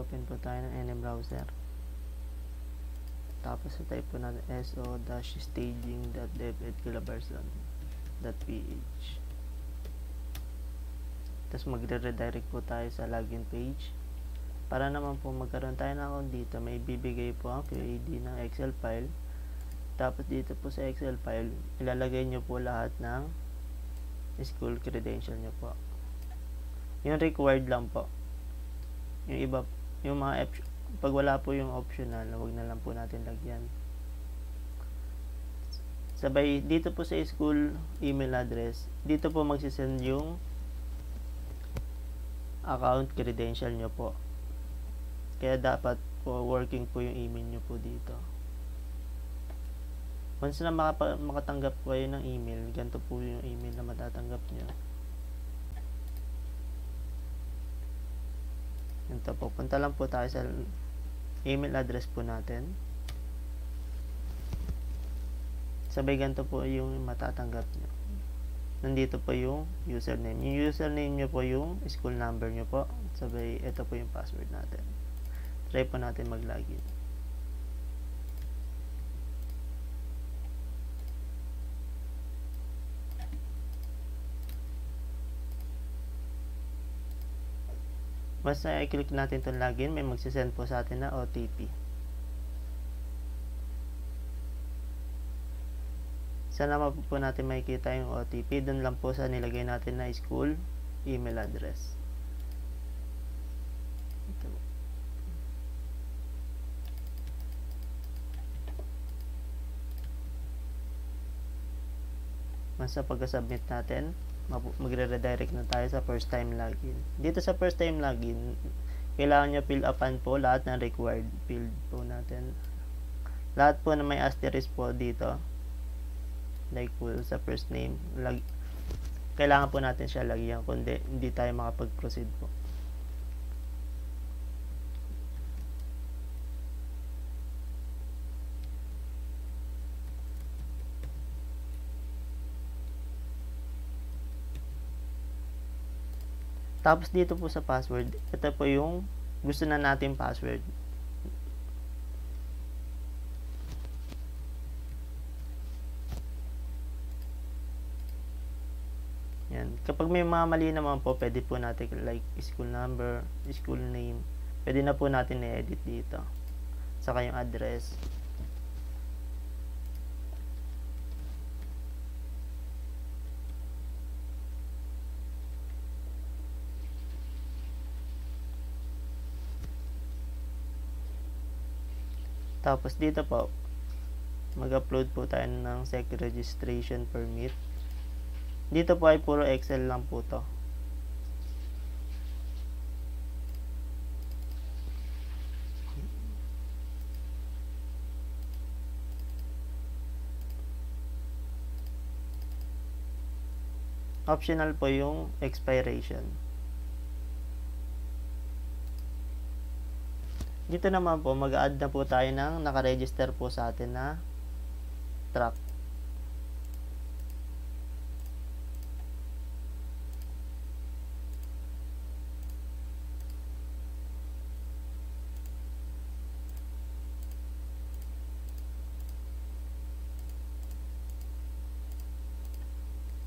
Mag-open po tayo ng any browser. Tapos type po natin so-staging.dev@kilabarson.ph. Tapos magre-redirect po tayo sa login page. Para naman po magkaroon tayo ng account dito, may bibigay po ang QAD ng Excel file. Tapos dito po sa Excel file, ilalagay nyo po lahat ng school credential nyo po. Yung required lang po. Yung iba, yung mga pag wala po yung optional, wag na lang po natin lagyan. Sabay, dito po sa school email address, dito po magsisend yung account credential nyo po. Kaya dapat po working po yung email nyo po dito. Once na makatanggap po kayo ng email, ganito po yung email na matatanggap nyo. Ganito po, punta lang po tayo sa email address po natin. Sabay ganito po yung matatanggap nyo. Nandito po yung username. Yung username nyo po yung school number nyo po. Sabay, ito po yung password natin. Try po natin mag-login. Basta i-click natin itong login, may magsisend po sa atin na OTP. Saan naman po natin makikita yung OTP? Doon lang po sa nilagay natin na school email address. Ito. Basta pag-submit natin, magre-redirect na tayo sa first time login. Dito sa first time login, kailangan nyo fill upan po lahat ng required field po natin. Lahat po na may asterisk po dito, like po sa first name, kailangan po natin siya lagyan, kundi hindi tayo makapag-proceed po. Tapos dito po sa password, ito po yung gusto na natin password. Yan. Kapag may mga mali naman po, pwede po natin like school number, school name, pwede na po natin i-edit dito. Saka yung address. Tapos dito po, mag-upload po tayo ng SEC registration permit. Dito po ay puro Excel lang po to. Optional po yung expiration. Dito naman po, mag-add na po tayo ng nakaregister po sa atin na truck.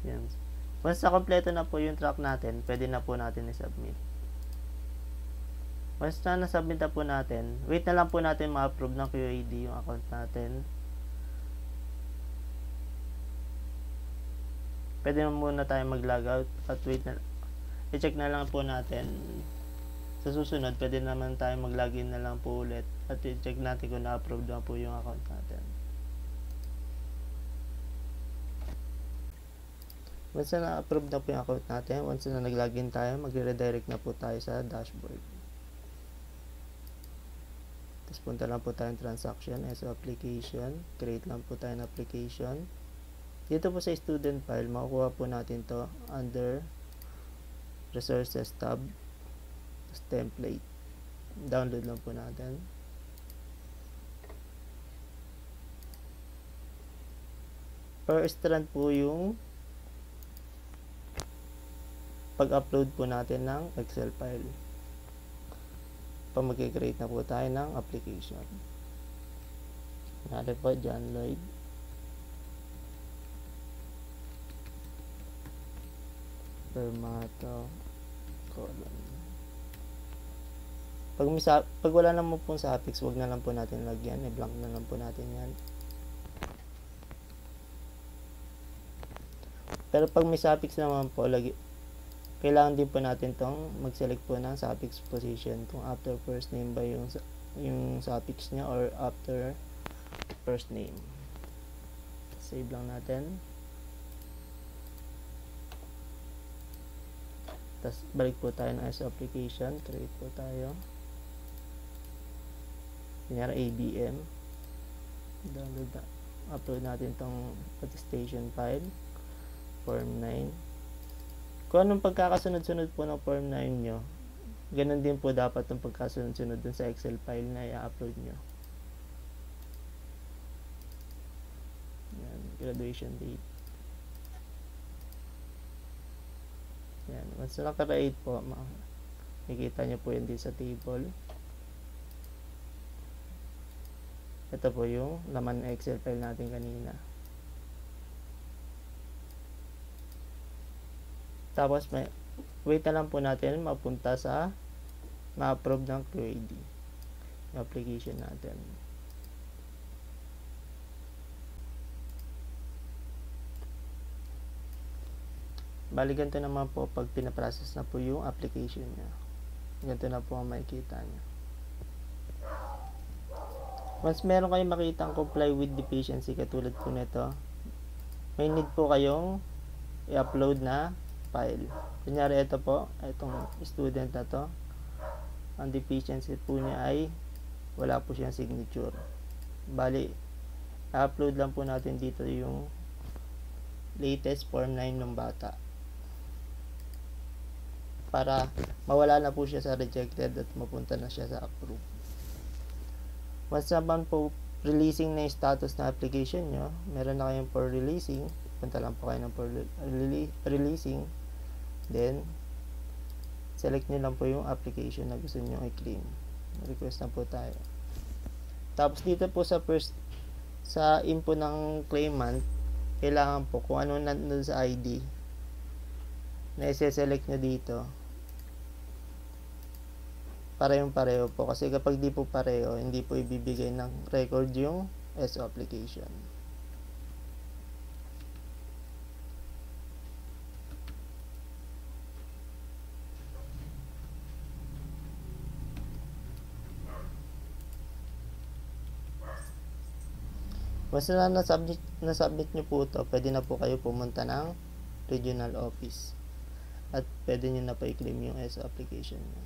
Yan. Once na kompleto na po yung truck natin, pwede na po natin i-submit. Once na na-submit na po natin, wait na lang po natin ma-approve ng QAD yung account natin. Pwede na muna tayo mag-logout at wait na, i-check na lang po natin. Sa susunod, pwede naman tayo mag-login na lang po ulit at i-check natin kung na-approve na po yung account natin. Once na na-approve na po yung account natin, once na nag-login tayo, mag-redirect na po tayo sa dashboard. Tapos punta lang po tayong transaction, SO application, create lang po tayo ng application. Dito po sa student file, makukuha po natin to under resources tab, tapos template. Download lang po natin. Per strand po yung pag-upload po natin ng Excel file. pa mag-create na po tayo ng application. Nari po John Lloyd. Permato colon. Pag wala naman po suffix, wag na lang po natin lagyan, i-blank na lang po natin yan. Pero pag may suffix naman po, kailangan din po natin tong mag-select po ng suffix position, kung after first name ba yung suffix niya or after first name. Save lang natin. Tapos balik po tayo ng ISO application, create po tayo. Kunyari ABM. Download na. Upload natin tong attestation file. Form 9. Kung anong pagkakasunod-sunod po ng Form 9 nyo, ganun din po dapat yung pagkasunod-sunod dun sa Excel file na i-upload nyo. Yan, graduation date. Yan, once na naka-create po, makikita nyo po yun din sa table. Ito po yung laman ng Excel file natin kanina. Tapos wait na lang po natin mapunta sa ma-approve ng QAD yung application natin. Bali ganito naman po pag pinaprocess na po yung application nya. Ganito na po ang makikita nya. Once meron kayong makita ang comply with deficiency katulad po nito, may need po kayong i-upload na file. Kunyari ito po, itong student na to, ang deficiency po niya ay wala po siyang signature. Bali, i-upload lang po natin dito yung latest form 9 ng bata para mawala na po siya sa rejected at mapunta na siya sa approve. Once naman po releasing na yung status na application nyo, meron na kayong for releasing, punta lang po kayo ng for releasing, then select nyo lang po yung application na gusto nyo i-claim. Request na po tayo. Tapos dito po sa info ng claimant, kailangan po kung ano nandun sa ID na i-select nyo dito, parehong-pareho po, kasi kapag di po pareho, hindi po ibibigay ng record yung SO application. Once na na-submit nyo po ito, pwede na po kayo pumunta ng regional office at pwede nyo na pa i-claim yung SO application nyo.